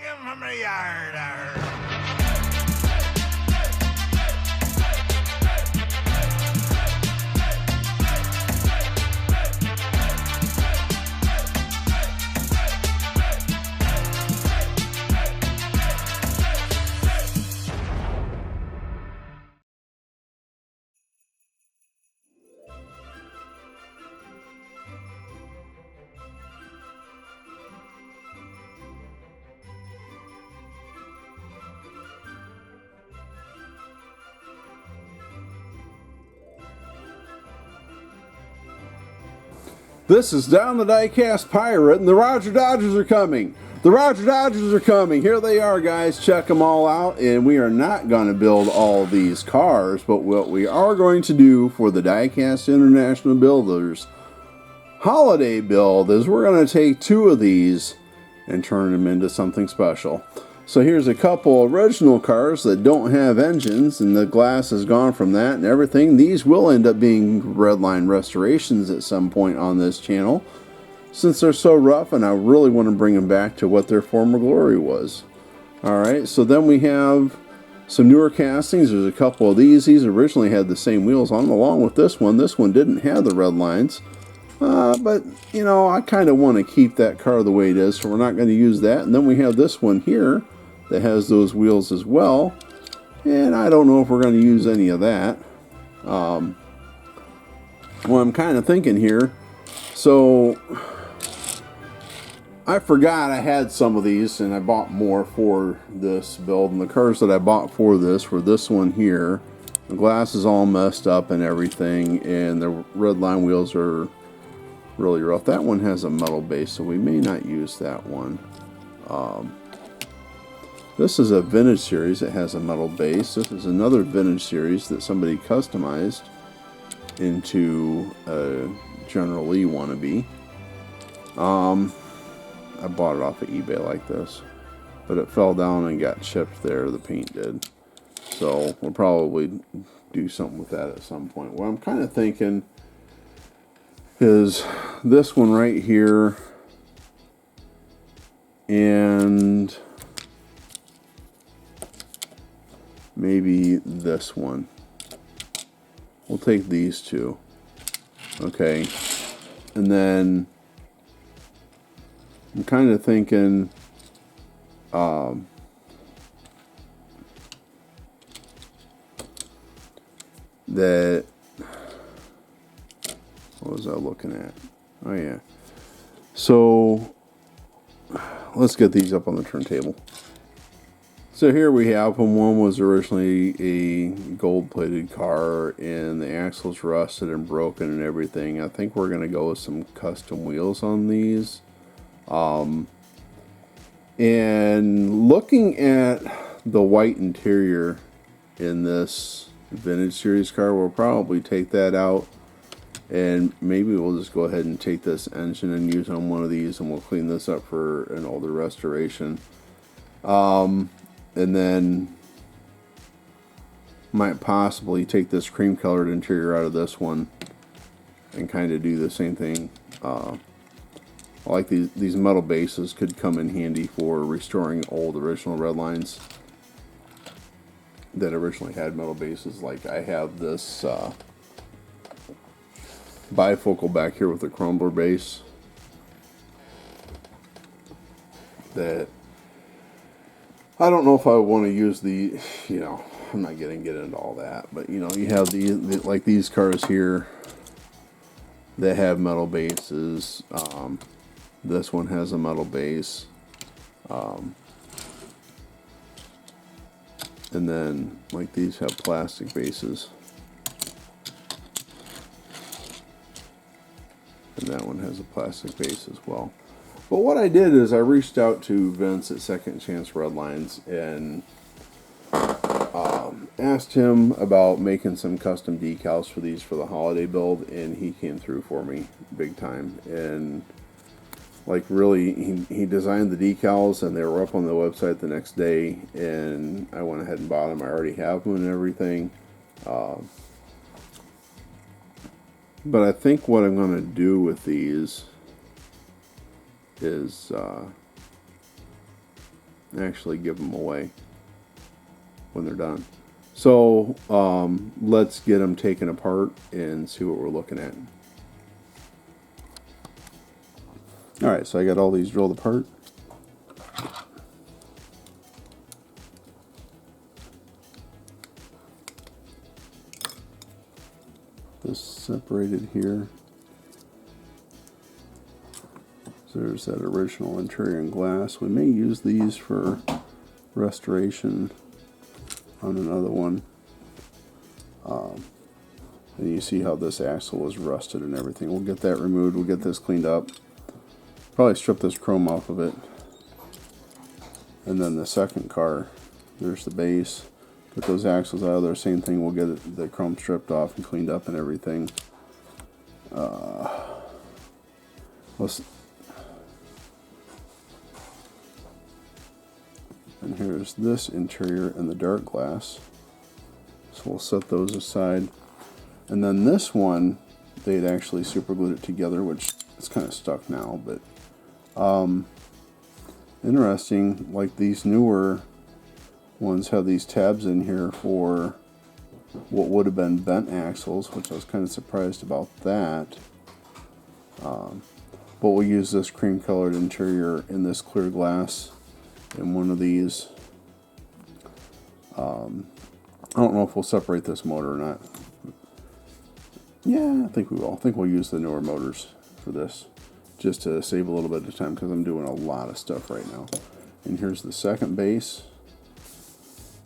him from the yard. This is Down the Diecast Pirate, and the Roger Dodgers are coming. The Roger Dodgers are coming. Here they are, guys. Check them all out. And we are not going to build all these cars, but what we are going to do for the Diecast International Builders holiday build is we're going to take two of these and turn them into something special. So here's a couple original cars that don't have engines, and the glass is gone from that and everything. These will end up being Redline restorations at some point on this channel, since they're so rough, and I really want to bring them back to what their former glory was. Alright, so then we have some newer castings. There's a couple of these. These originally had the same wheels on them, along with this one. This one didn't have the red lines. But, you know, I kind of want to keep that car the way it is, so we're not going to use that. And then we have this one here that has those wheels as well, and I don't know if we're going to use any of that. Well, I'm kind of thinking here, so I forgot I had some of these, and I bought more for this build, and the cars that I bought for this were this one here. The glass is all messed up and everything, and the Redline wheels are really rough. That one has a metal base, so we may not use that one. This is a vintage series that has a metal base. This is another vintage series that somebody customized into a General Lee wannabe. I bought it off of eBay like this, but it fell down and got chipped there, the paint did. So we'll probably do something with that at some point. What I'm kind of thinking is this one right here, and maybe this one. We'll take these two. Okay. And then I'm kind of thinking that, what was I looking at? Oh yeah. So let's get these up on the turntable. So here we have them. One was originally a gold-plated car, and the axle's rusted and broken and everything. I think we're going to go with some custom wheels on these. And looking at the white interior in this vintage series car, we'll probably take that out, and maybe we'll just go ahead and take this engine and use on one of these, and we'll clean this up for an older restoration. And then might possibly take this cream colored interior out of this one and kind of do the same thing. I like these metal bases could come in handy for restoring old original Redlines that originally had metal bases. Like I have this bifocal back here with a crumbler base that I don't know if I want to use the, you know, I'm not going to get into all that, but you know, you have like these cars here that have metal bases. This one has a metal base. And then like these have plastic bases. And that one has a plastic base as well. But what I did is I reached out to Vince at Second Chance Redlines and asked him about making some custom decals for these for the holiday build, and he came through for me big time. And like really, he designed the decals, and they were up on the website the next day, and I went ahead and bought them. I already have them and everything. But I think what I'm going to do with these is actually give them away when they're done. So let's get them taken apart and see what we're looking at. Alright, so I got all these drilled apart. This separated here. So there's that original interior and glass. We may use these for restoration on another one. And you see how this axle was rusted and everything. We'll get that removed. We'll get this cleaned up. Probably strip this chrome off of it. And then the second car, there's the base. Put those axles out of there. Same thing. We'll get the chrome stripped off and cleaned up and everything. And here's this interior in the dark glass. So we'll set those aside. And then this one, they'd actually super glued it together, which it's kind of stuck now, but interesting. Like these newer ones have these tabs in here for what would have been bent axles, which I was kind of surprised about that. But we'll use this cream colored interior in this clear glass in one of these. I don't know if we'll separate this motor or not. Yeah, I think we will. I think we'll use the newer motors for this, just to save a little bit of time because I'm doing a lot of stuff right now. And here's the second base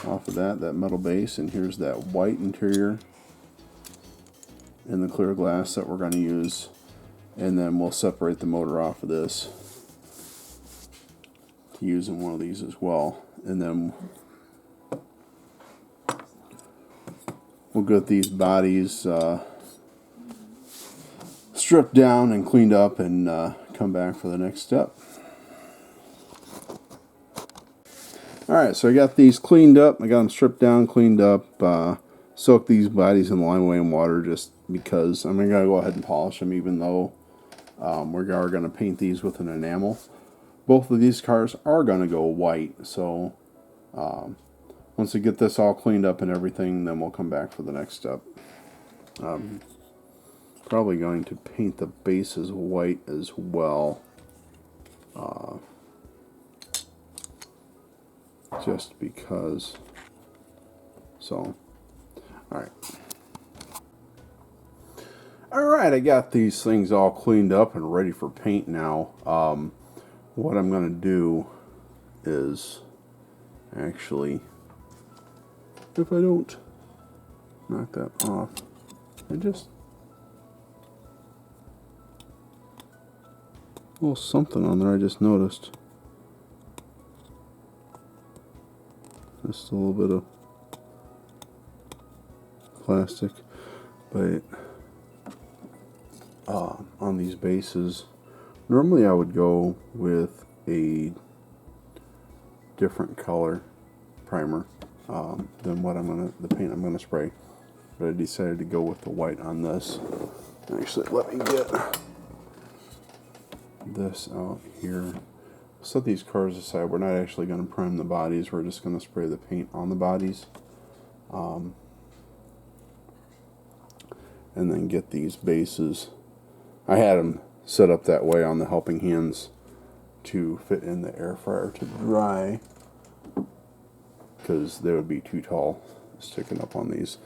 off of that metal base, and here's that white interior in the clear glass that we're going to use. And then we'll separate the motor off of this to use in one of these as well. And then we'll get these bodies stripped down and cleaned up and come back for the next step. Alright, so I got these cleaned up. I got them stripped down, cleaned up, soaked these bodies in lime away in water just because I'm going to go ahead and polish them, even though we are going to paint these with an enamel. Both of these cars are going to go white, so once we get this all cleaned up and everything, then we'll come back for the next step. Probably going to paint the bases white as well. Just because. So, alright. Alright, I got these things all cleaned up and ready for paint now. What I'm going to do is actually, if I don't knock that off, I just a little something on there I just noticed. Just a little bit of plastic, but on these bases, normally I would go with a different color primer than what the paint I'm gonna spray, but I decided to go with the white on this. Actually, let me get this out here. Set these cars aside. We're not actually going to prime the bodies. We're just going to spray the paint on the bodies. And then get these bases. I had them set up that way on the helping hands to fit in the air fryer to dry, because they would be too tall sticking up on these.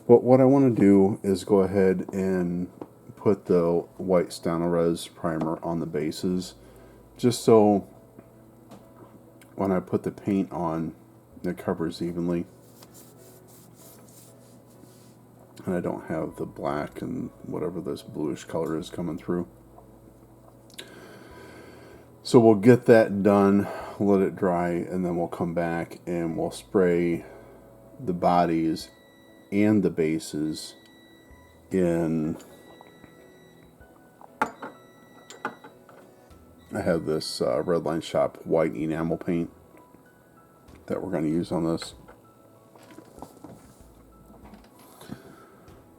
But what I want to do is go ahead and put the white Stanores primer on the bases, just so when I put the paint on, it covers evenly. And I don't have the black and whatever this bluish color is coming through. So we'll get that done, let it dry, and then we'll come back and we'll spray the bodies and the bases in. I have this Redline Shop white enamel paint that we're going to use on this.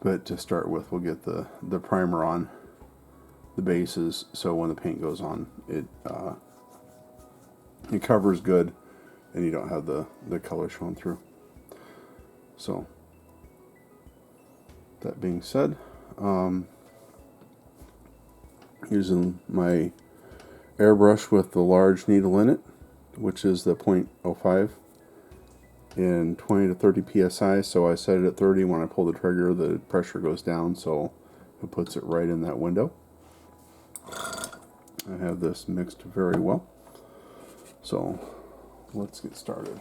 But to start with, we'll get the primer on the bases, so when the paint goes on, it covers good, and you don't have the color showing through. So that being said, using my airbrush with the large needle in it, which is the 0.05 and 20 to 30 psi. So I set it at 30. When I pull the trigger, the pressure goes down, so it puts it right in that window. I have this mixed very well. So let's get started.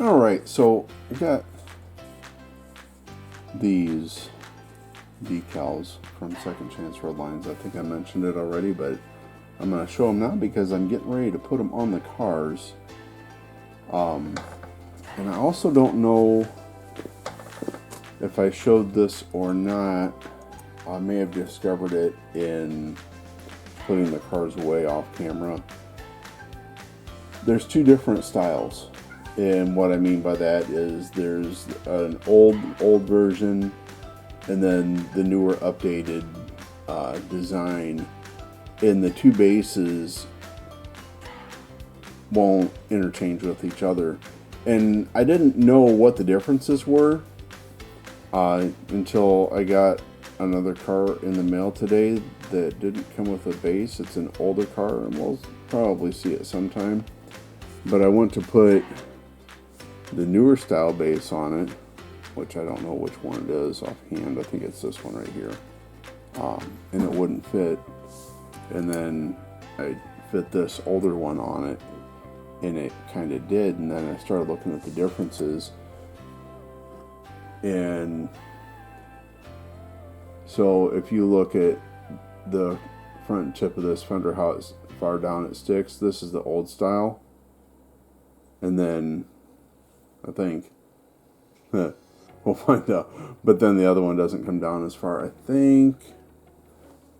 Alright, so I got these decals from Second Chance Redlines. I think I mentioned it already, but I'm going to show them now because I'm getting ready to put them on the cars. And I also don't know if I showed this or not. I may have discovered it in putting the cars away off camera. There's two different styles. And what I mean by that is there's an old version and then the newer updated design, and the two bases won't interchange with each other. And I didn't know what the differences were until I got another car in the mail today that didn't come with a base. It's an older car, and we'll probably see it sometime. But I went to put the newer style base on it, which I don't know which one it is offhand. I think it's this one right here. And it wouldn't fit. And then I fit this older one on it, and it kind of did. And then I started looking at the differences. And so if you look at the front tip of this fender, how far down it sticks, this is the old style. And then I think we'll find out. But then the other one doesn't come down as far, I think.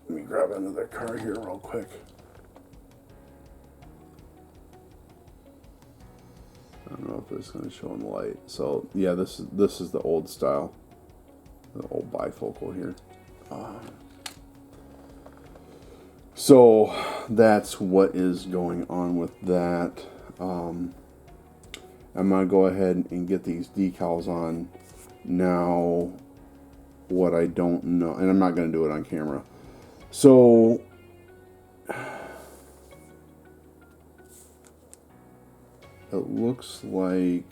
Let me grab another car here real quick. I don't know if it's going to show in the light. So yeah, this is the old style, the old bifocal here. So that's what is going on with that. I'm going to go ahead and get these decals on now. What I don't know, and I'm not going to do it on camera. So it looks like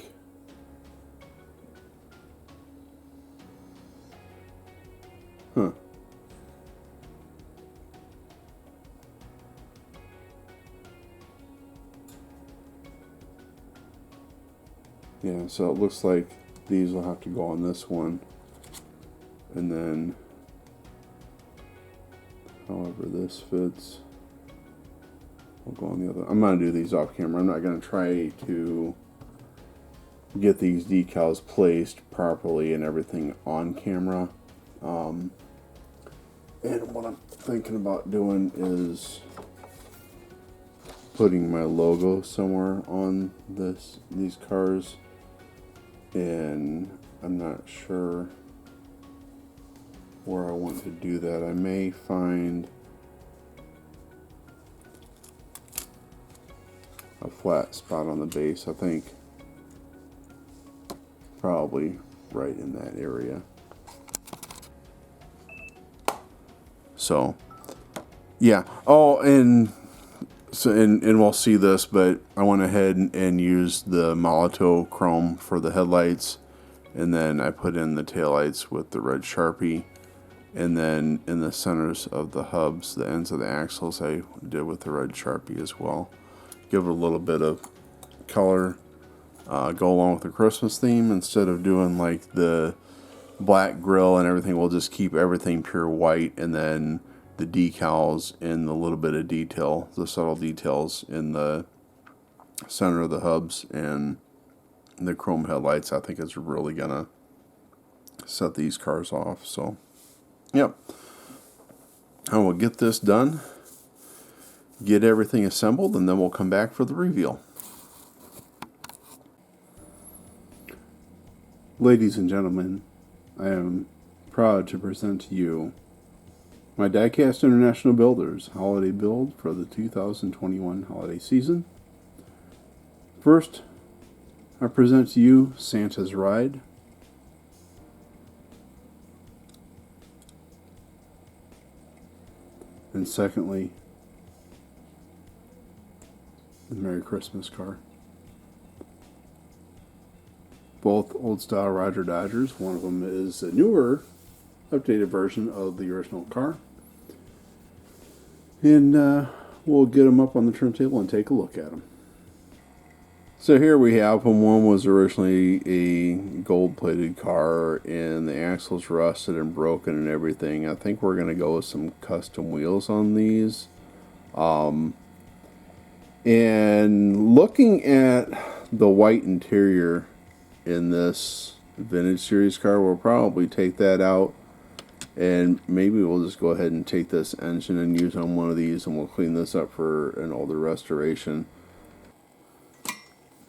yeah, so it looks like these will have to go on this one, and then however this fits will go on the other. I'm going to do these off camera. I'm not going to try to get these decals placed properly and everything on camera. And what I'm thinking about doing is putting my logo somewhere on these cars, and I'm not sure where I want to do that. I may find a flat spot on the base, I think. Probably right in that area. So, yeah. Oh, and we'll see this, but I went ahead and used the Molotow chrome for the headlights, and then I put in the taillights with the red Sharpie, and then in the centers of the hubs, the ends of the axles, I did with the red Sharpie as well. Give it a little bit of color, go along with the Christmas theme. Instead of doing like the black grill and everything, we'll just keep everything pure white, and then the decals and the little bit of detail, the subtle details in the center of the hubs and the chrome headlights, I think is really gonna set these cars off. So, yep. I will get this done, get everything assembled, and then we'll come back for the reveal. Ladies and gentlemen, I am proud to present to you my Diecast International Builders holiday build for the 2021 holiday season. First, I present to you Santa's Ride. And secondly, the Merry Christmas car. Both old style Roger Dodgers. One of them is a newer, updated version of the original car. And we'll get them up on the turntable and take a look at them. So here we have them. One was originally a gold-plated car, and the axles rusted and broken and everything. I think we're going to go with some custom wheels on these. And looking at the white interior in this vintage series car, we'll probably take that out, and maybe we'll just go ahead and take this engine and use on one of these, and we'll clean this up for an older restoration.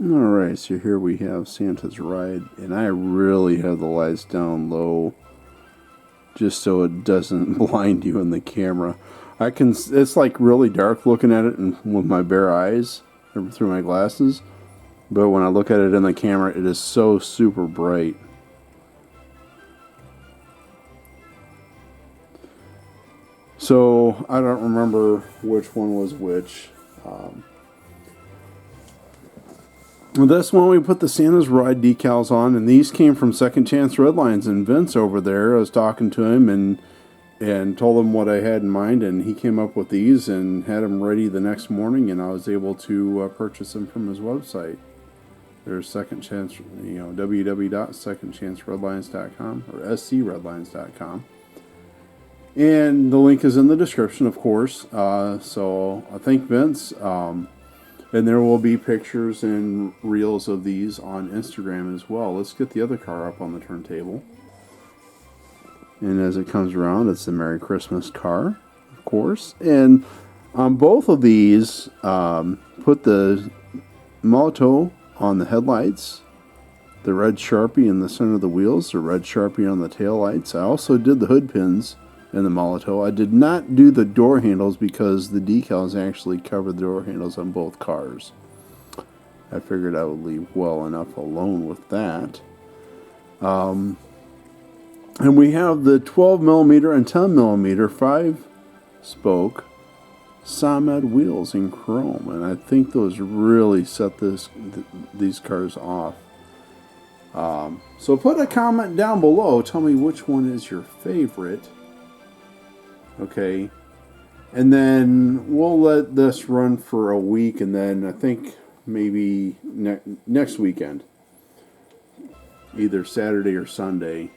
Alright, so here we have Santa's Ride, and I really have the lights down low just so it doesn't blind you in the camera. It's like really dark looking at it with my bare eyes through my glasses, but when I look at it in the camera, it is so super bright. So I don't remember which one was which. This one we put the Santa's Ride decals on, and these came from Second Chance Redlines, and Vince over there, I was talking to him and told him what I had in mind, and he came up with these and had them ready the next morning, and I was able to purchase them from his website. There's Second Chance, www.secondchanceredlines.com or scredlines.com. And the link is in the description, of course. So I thank Vince. And there will be pictures and reels of these on Instagram as well. Let's get the other car up on the turntable. And as it comes around, it's the Merry Christmas car, of course. And on both of these, put the Molotow on the headlights, the red Sharpie in the center of the wheels, the red Sharpie on the tail lights. I also did the hood pins in the Molotow. I did not do the door handles because the decals actually covered the door handles on both cars. I figured I would leave well enough alone with that. And we have the 12mm and 10mm 5-spoke SoMo wheels in chrome, and I think those really set these cars off. So put a comment down below. Tell me which one is your favorite. Okay, and then we'll let this run for a week, and then I think maybe next weekend, either Saturday or Sunday,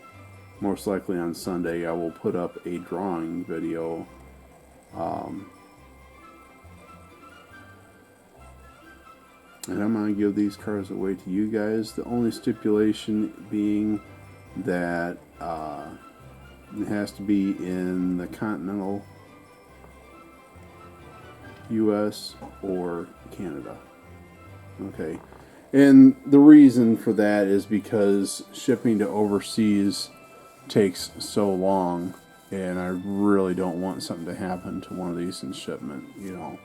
most likely on Sunday, I will put up a drawing video. And I'm going to give these cars away to you guys. The only stipulation being that it has to be in the Continental US or Canada. Okay. And the reason for that is because shipping to overseas takes so long, and I really don't want something to happen to one of these in shipment, you know.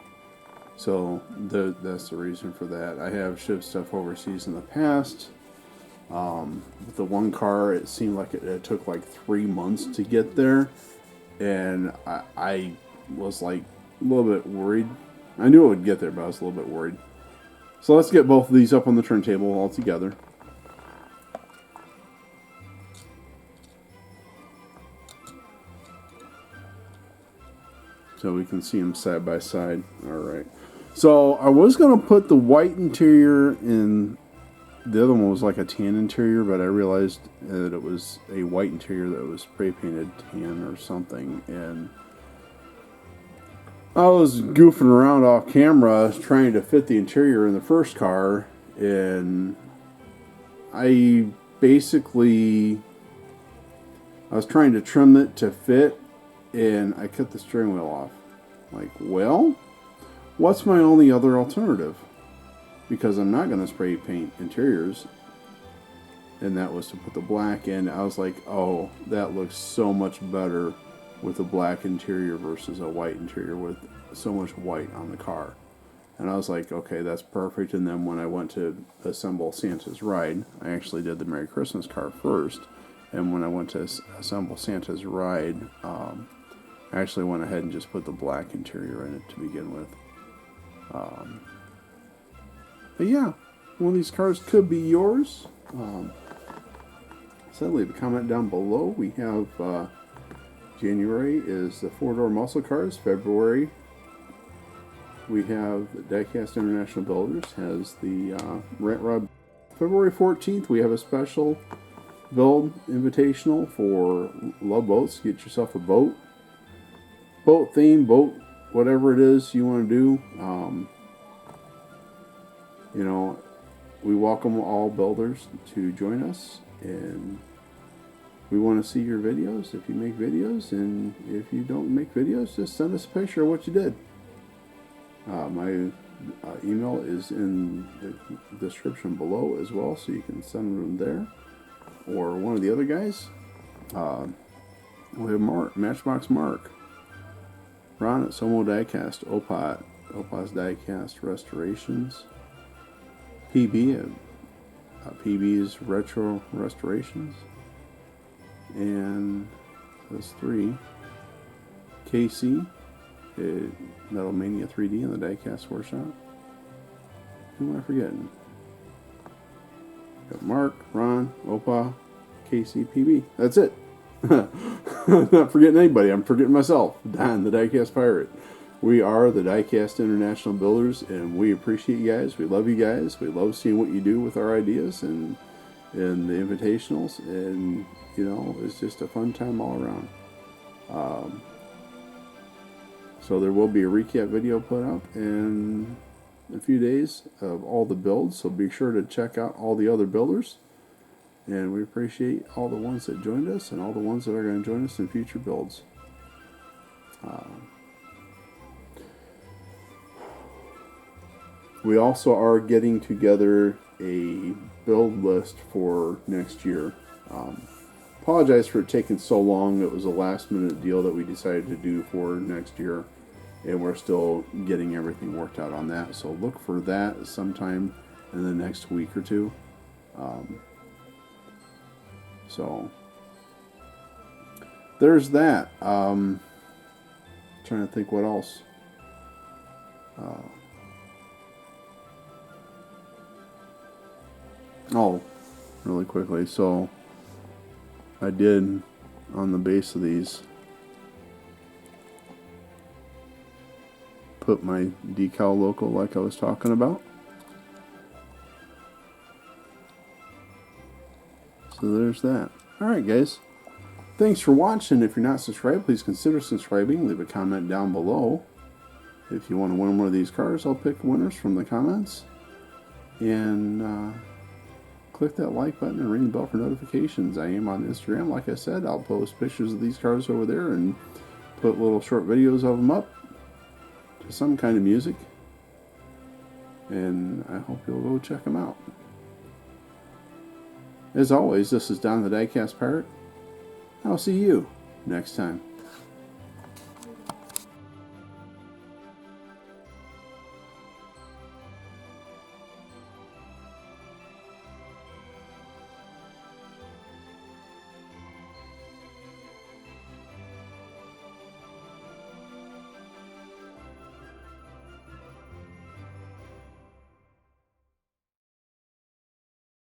So that's the reason for that. I have shipped stuff overseas in the past. With the one car, it seemed like it took like 3 months to get there, and I was like a little bit worried. I knew it would get there, but I was a little bit worried. So let's get both of these up on the turntable all together. So we can see them side by side. Alright. So I was going to put the white interior in. The other one was like a tan interior, but I realized that it was a white interior that was spray painted tan or something. And I was goofing around off camera trying to fit the interior in the first car. And I was trying to trim it to fit, and I cut the steering wheel off. Like, well, what's my only other alternative? Because I'm not going to spray paint interiors, and that was to put the black in. I was like, oh, that looks so much better with a black interior versus a white interior with so much white on the car. And I was like, okay, that's perfect. And then when I went to assemble Santa's Ride, I actually did the Merry Christmas car first. And when I went to assemble Santa's Ride, I actually went ahead and just put the black interior in it to begin with. But yeah, one of these cars could be yours. So leave a comment down below. We have January is the 4-door muscle cars. February we have Diecast International Builders has the Rent Rod. February 14th we have a special build invitational for love boats. Get yourself a boat theme, boat whatever it is you want to do. You know, we welcome all builders to join us, and we want to see your videos if you make videos, and if you don't make videos, just send us a picture of what you did. My email is in the description below as well, so you can send them there, or one of the other guys. We have Mark, Matchbox Mark, Ron at SoMo Diecast, Opa's Diecast Restorations, PB at PB's Retro Restorations, and those 3. KC at Metal Mania 3D in the Diecast Workshop. Who am I forgetting? Got Mark, Ron, Opa, KC, PB. That's it. I'm not forgetting anybody. I'm forgetting myself. Don, the Diecast Pirate. We are the Diecast International Builders, and we appreciate you guys. We love you guys. We love seeing what you do with our ideas and the invitationals, and you know, it's just a fun time all around. So there will be a recap video put up in a few days of all the builds, so be sure to check out all the other builders, and we appreciate all the ones that joined us and all the ones that are going to join us in future builds. We also are getting together a build list for next year. Apologize for it taking so long. It was a last minute deal that we decided to do for next year, and we're still getting everything worked out on that. So look for that sometime in the next week or two. So there's that. Trying to think what else. Oh, really quickly. So I did on the base of these put my decal logo like I was talking about. So there's that. Alright guys, thanks for watching. If you're not subscribed, please consider subscribing. Leave a comment down below. If you want to win one of these cars, I'll pick winners from the comments. And click that like button and ring the bell for notifications. I am on Instagram, like I said. I'll post pictures of these cars over there and put little short videos of them up to some kind of music. And I hope you'll go check them out. As always, this is Don the Diecast Pirate. I'll see you next time.